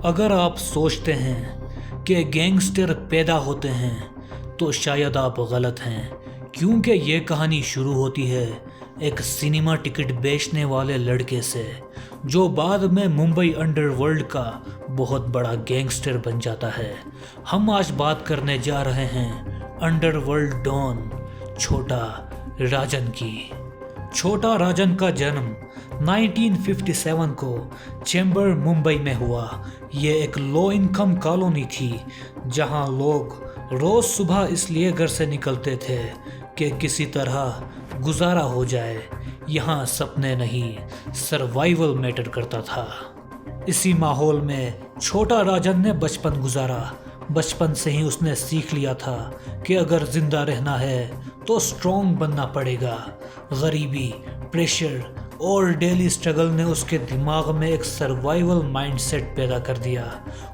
अगर आप सोचते हैं कि गैंगस्टर पैदा होते हैं तो शायद आप गलत हैं, क्योंकि ये कहानी शुरू होती है एक सिनेमा टिकट बेचने वाले लड़के से जो बाद में मुंबई अंडरवर्ल्ड का बहुत बड़ा गैंगस्टर बन जाता है। हम आज बात करने जा रहे हैं अंडरवर्ल्ड डॉन छोटा राजन की। छोटा राजन का जन्म 1957 को चेंबर मुंबई में हुआ। ये एक लो इनकम कॉलोनी थी जहां लोग रोज सुबह इसलिए घर से निकलते थे कि किसी तरह गुजारा हो जाए। यहाँ सपने नहीं, सर्वाइवल मैटर करता था। इसी माहौल में छोटा राजन ने बचपन गुजारा। बचपन से ही उसने सीख लिया था कि अगर जिंदा रहना है तो स्ट्रॉन्ग बनना पड़ेगा। गरीबी, प्रेशर और डेली स्ट्रगल ने उसके दिमाग में एक सर्वाइवल माइंडसेट पैदा कर दिया।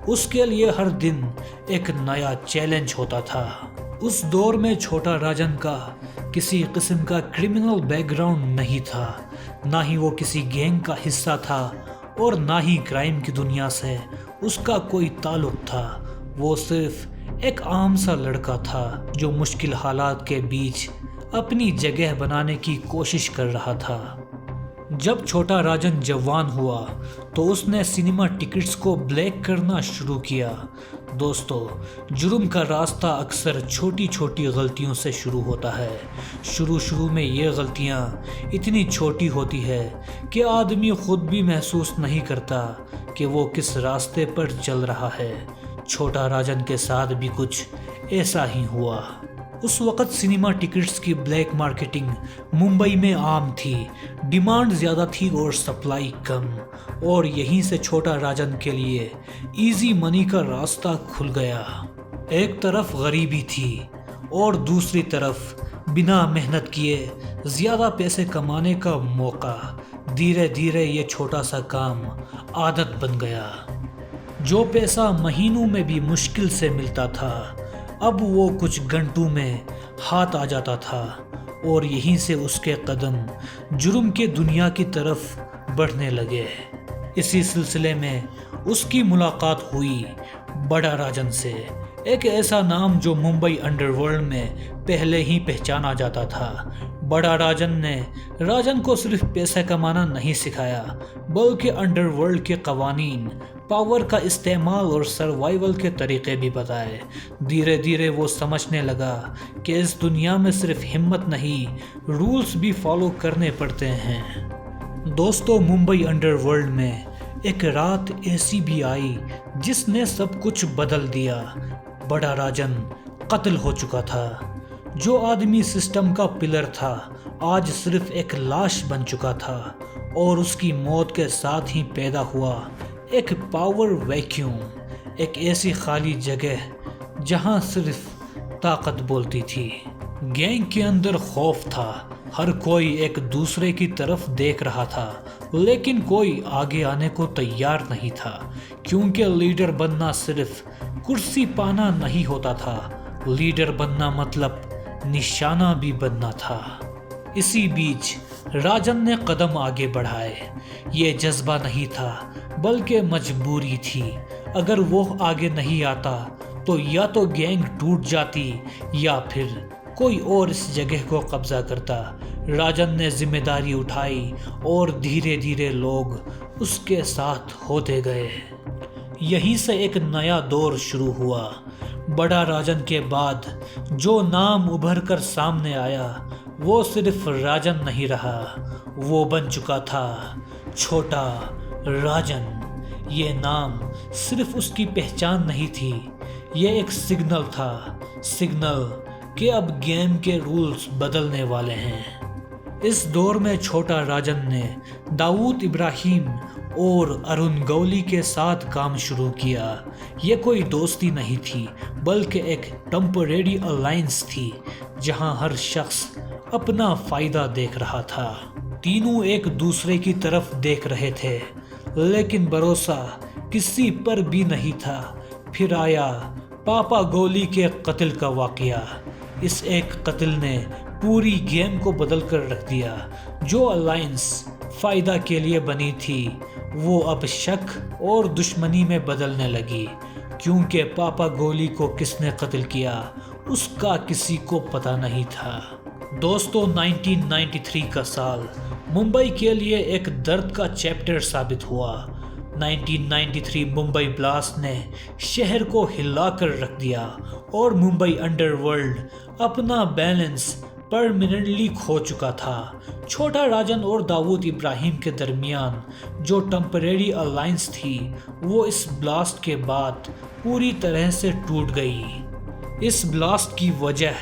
उसके लिए हर दिन एक नया चैलेंज होता था। उस दौर में छोटा राजन का किसी किस्म का क्रिमिनल बैकग्राउंड नहीं था, ना ही वो किसी गैंग का हिस्सा था और ना ही क्राइम की दुनिया से उसका कोई ताल्लुक था। वो सिर्फ एक आम सा लड़का था जो मुश्किल हालात के बीच अपनी जगह बनाने की कोशिश कर रहा था। जब छोटा राजन जवान हुआ तो उसने सिनेमा टिकट्स को ब्लैक करना शुरू किया। दोस्तों, जुर्म का रास्ता अक्सर छोटी छोटी गलतियों से शुरू होता है। शुरू में ये गलतियाँ इतनी छोटी होती है कि आदमी खुद भी महसूस नहीं करता कि वो किस रास्ते पर चल रहा है। छोटा राजन के साथ भी कुछ ऐसा ही हुआ। उस वक़्त सिनेमा टिकट्स की ब्लैक मार्केटिंग मुंबई में आम थी। डिमांड ज़्यादा थी और सप्लाई कम, और यहीं से छोटा राजन के लिए इजी मनी का रास्ता खुल गया। एक तरफ गरीबी थी और दूसरी तरफ बिना मेहनत किए ज़्यादा पैसे कमाने का मौका। धीरे धीरे ये छोटा सा काम आदत बन गया। जो पैसा महीनों में भी मुश्किल से मिलता था, अब वो कुछ घंटों में हाथ आ जाता था, और यहीं से उसके कदम जुर्म के दुनिया की तरफ बढ़ने लगे। इसी सिलसिले में उसकी मुलाकात हुई बड़ा राजन से, एक ऐसा नाम जो मुंबई अंडरवर्ल्ड में पहले ही पहचाना जाता था। बड़ा राजन ने राजन को सिर्फ पैसा कमाना नहीं सिखाया, बल्कि अंडरवर्ल्ड के कवानीन, पावर का इस्तेमाल और सर्वाइवल के तरीके भी बताए। धीरे धीरे वो समझने लगा कि इस दुनिया में सिर्फ हिम्मत नहीं, रूल्स भी फॉलो करने पड़ते हैं। दोस्तों, मुंबई अंडरवर्ल्ड में एक रात ऐसी भी आई जिसने सब कुछ बदल दिया। बड़ा राजन कत्ल हो चुका था। जो आदमी सिस्टम का पिलर था आज सिर्फ एक लाश बन चुका था, और उसकी मौत के साथ ही पैदा हुआ एक पावर वैक्यूम, एक ऐसी खाली जगह जहां सिर्फ ताकत बोलती थी। गैंग के अंदर खौफ था, हर कोई एक दूसरे की तरफ देख रहा था, लेकिन कोई आगे आने को तैयार नहीं था, क्योंकि लीडर बनना सिर्फ कुर्सी पाना नहीं होता था। लीडर बनना मतलब निशाना भी बनना था। इसी बीच राजन ने कदम आगे बढ़ाए। ये जज्बा नहीं था, बल्कि मजबूरी थी। अगर वो आगे नहीं आता तो या तो गैंग टूट जाती या फिर कोई और इस जगह को कब्जा करता। राजन ने जिम्मेदारी उठाई और धीरे धीरे लोग उसके साथ होते गए। यहीं से एक नया दौर शुरू हुआ। बड़ा राजन के बाद जो नाम उभर कर सामने आया वो सिर्फ राजन नहीं रहा, वो बन चुका था छोटा राजन। ये नाम सिर्फ उसकी पहचान नहीं थी, ये एक सिग्नल था, सिग्नल कि अब गेम के रूल्स बदलने वाले हैं। इस दौर में छोटा राजन ने दाऊद इब्राहिम और अरुण गौली के साथ काम शुरू किया। ये कोई दोस्ती नहीं थी, बल्कि एक टेम्परेरी अलायंस थी जहां हर शख्स अपना फायदा देख रहा था। तीनों एक दूसरे की तरफ देख रहे थे, लेकिन भरोसा किसी पर भी नहीं था। फिर आया पापा गोली के कत्ल का वाकया। इस एक कत्ल ने पूरी गेम को बदल कर रख दिया। जो अलायंस फायदा के लिए बनी थी वो अब शक और दुश्मनी में बदलने लगी, क्योंकि पापा गोली को किसने कत्ल किया उसका किसी को पता नहीं था। दोस्तों, 1993 का साल मुंबई के लिए एक दर्द का चैप्टर साबित हुआ। 1993 मुंबई ब्लास्ट ने शहर को हिलाकर रख दिया और मुंबई अंडरवर्ल्ड अपना बैलेंस परमानेंटली खो चुका था। छोटा राजन और दाऊद इब्राहिम के दरमियान जो टेम्परेरी अलायंस थी वो इस ब्लास्ट के बाद पूरी तरह से टूट गई। इस ब्लास्ट की वजह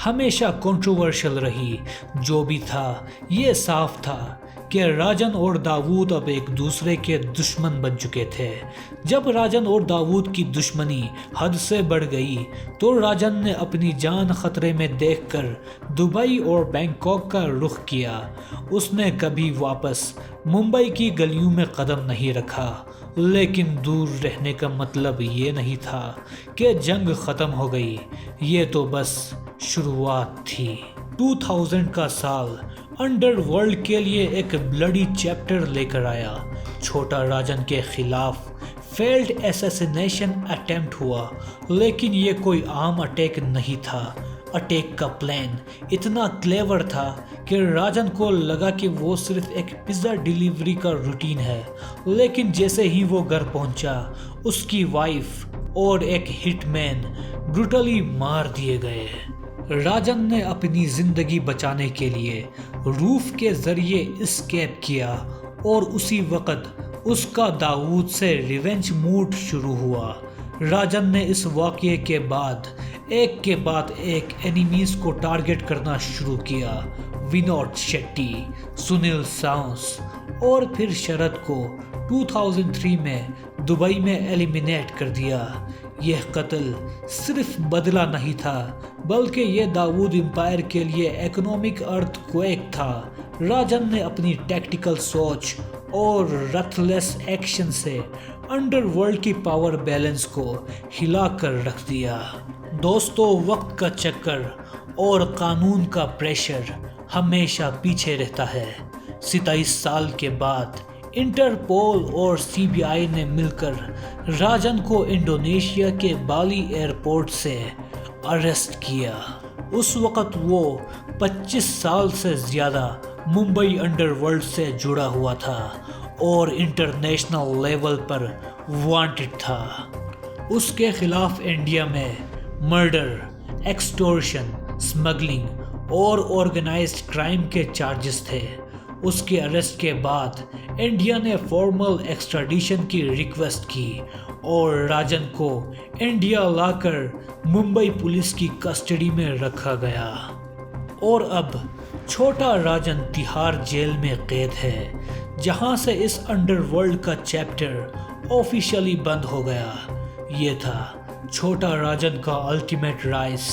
हमेशा कंट्रोवर्शियल रही। जो भी था ये साफ था कि राजन और दाऊद अब एक दूसरे के दुश्मन बन चुके थे। जब राजन और दाऊद की दुश्मनी हद से बढ़ गई तो राजन ने अपनी जान खतरे में देखकर दुबई और बैंकॉक का रुख किया। उसने कभी वापस मुंबई की गलियों में कदम नहीं रखा, लेकिन दूर रहने का मतलब ये नहीं था कि जंग खत्म हो गई। ये तो बस शुरुआत थी। 2000 का साल अंडरवर्ल्ड के लिए एक ब्लडी चैप्टर लेकर आया। छोटा राजन के खिलाफ फेल्ड एसेसिनेशन अटेम्प्ट हुआ, लेकिन ये कोई आम अटैक नहीं था। अटैक का प्लान इतना क्लेवर था कि राजन को लगा कि वो सिर्फ एक पिज़्ज़ा डिलीवरी का रूटीन है, लेकिन जैसे ही वो घर पहुंचा उसकी वाइफ और एक हिटमैन ब्रूटली मार दिए गए। राजन ने अपनी जिंदगी बचाने के लिए रूफ के जरिए एस्केप किया और उसी वक्त उसका दाऊद से रिवेंज मूड शुरू हुआ। राजन ने इस वाक़ये के बाद एक एनिमीज को टारगेट करना शुरू किया। विनोद शेट्टी, सुनील सांस और फिर शरद को 2003 में दुबई में एलिमिनेट कर दिया। यह कत्ल सिर्फ बदला नहीं था, बल्कि यह दाऊद एम्पायर के लिए इकोनॉमिक अर्थक्वेक था। राजन ने अपनी टैक्टिकल सोच और रथलेस एक्शन से अंडरवर्ल्ड की पावर बैलेंस को हिलाकर रख दिया। दोस्तों, वक्त का चक्कर और कानून का प्रेशर हमेशा पीछे रहता है। 27 साल के बाद इंटरपोल और सीबीआई ने मिलकर राजन को इंडोनेशिया के बाली एयरपोर्ट से अरेस्ट किया। उस वक़्त वो 25 साल से ज़्यादा मुंबई अंडरवर्ल्ड से जुड़ा हुआ था और इंटरनेशनल लेवल पर वांटेड था। उसके खिलाफ इंडिया में मर्डर, एक्सटॉर्शन, स्मगलिंग और ऑर्गेनाइज्ड क्राइम के चार्जेस थे। उसके अरेस्ट के बाद इंडिया ने फॉर्मल एक्स्ट्राडिशन की रिक्वेस्ट की और राजन को इंडिया लाकर मुंबई पुलिस की कस्टडी में रखा गया। और अब छोटा राजन तिहाड़ जेल में कैद है, जहां से इस अंडरवर्ल्ड का चैप्टर ऑफिशियली बंद हो गया। ये था छोटा राजन का अल्टीमेट राइज,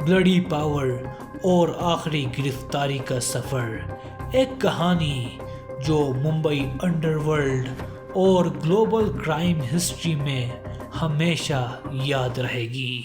ब्लडी पावर और आखिरी गिरफ्तारी का सफर। एक कहानी जो मुंबई अंडरवर्ल्ड और ग्लोबल क्राइम हिस्ट्री में हमेशा याद रहेगी।